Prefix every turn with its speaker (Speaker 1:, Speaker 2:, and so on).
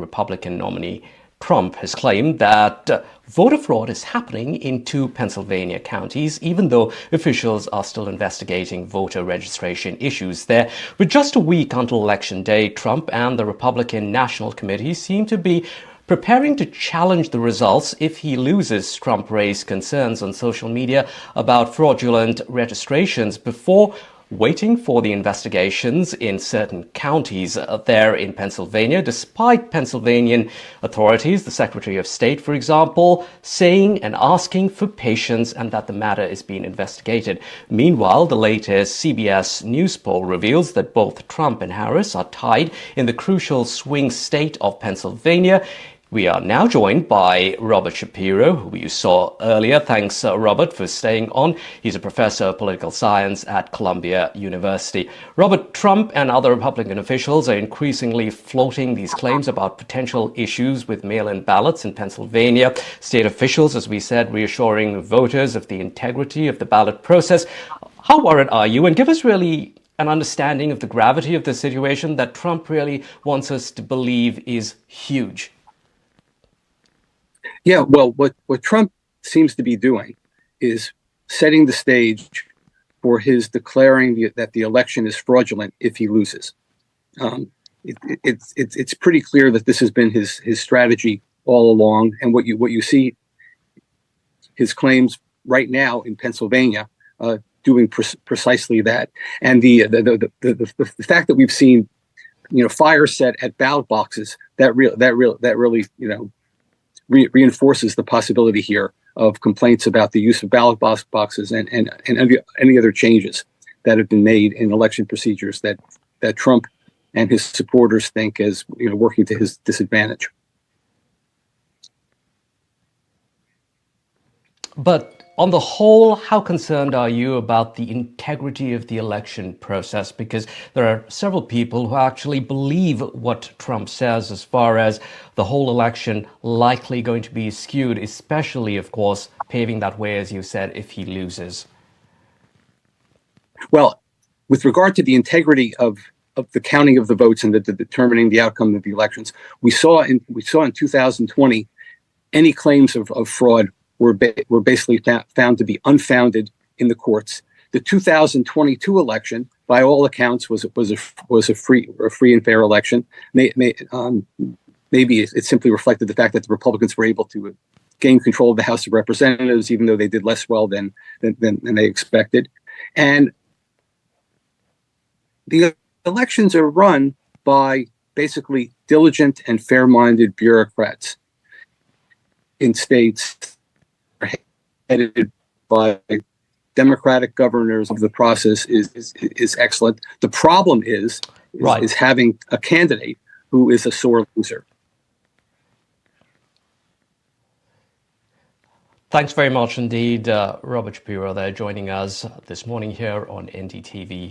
Speaker 1: Republican nominee Trump has claimed that voter fraud is happening in two Pennsylvania counties, even though officials are still investigating voter registration issues there. With just a week until Election Day, Trump and the Republican National Committee seem to be preparing to challenge the results if he loses. Trump raised concerns on social media about fraudulent registrations before waiting for the investigations in certain counties there in Pennsylvania, despite Pennsylvania authorities, the Secretary of State, for example, saying and asking for patience and that the matter is being investigated. Meanwhile, the latest CBS News poll reveals that both Trump and Harris are tied in the crucial swing state of Pennsylvania. We are now joined by Robert Shapiro, who you saw earlier. Thanks, Robert, for staying on. He's a professor of political science at Columbia University. Robert, Trump and other Republican officials are increasingly floating these claims about potential issues with mail-in ballots in Pennsylvania. State officials, as we said, reassuring voters of the integrity of the ballot process. How worried are you? And give us really an understanding of the gravity of the situation that Trump really wants us to believe is huge.
Speaker 2: Yeah, well, what Trump seems to be doing is setting the stage for his declaring that the election is fraudulent if he loses. It's pretty clear that this has been his strategy all along, and what you see his claims right now in Pennsylvania doing precisely that, and the fact that we've seen fire set at ballot boxes that really reinforces the possibility here of complaints about the use of ballot boxes and any other changes that have been made in election procedures that Trump and his supporters think is working to his disadvantage.
Speaker 1: But on the whole, how concerned are you about the integrity of the election process? Because there are several people who actually believe what Trump says as far as the whole election likely going to be skewed, especially, of course, paving that way, as you said, if he loses.
Speaker 2: Well, with regard to the integrity of the counting of the votes and the determining the outcome of the elections, we saw in 2020 any claims of fraud were basically found to be unfounded in the courts. The 2022 election, by all accounts, was a free and fair election. Maybe it simply reflected the fact that the Republicans were able to gain control of the House of Representatives, even though they did less well than they expected. And the elections are run by basically diligent and fair-minded bureaucrats in states headed by Democratic governors. Of the process is excellent. The problem is having a candidate who is a sore loser.
Speaker 1: Thanks very much indeed, Robert Shapiro, there joining us this morning here on NDTV.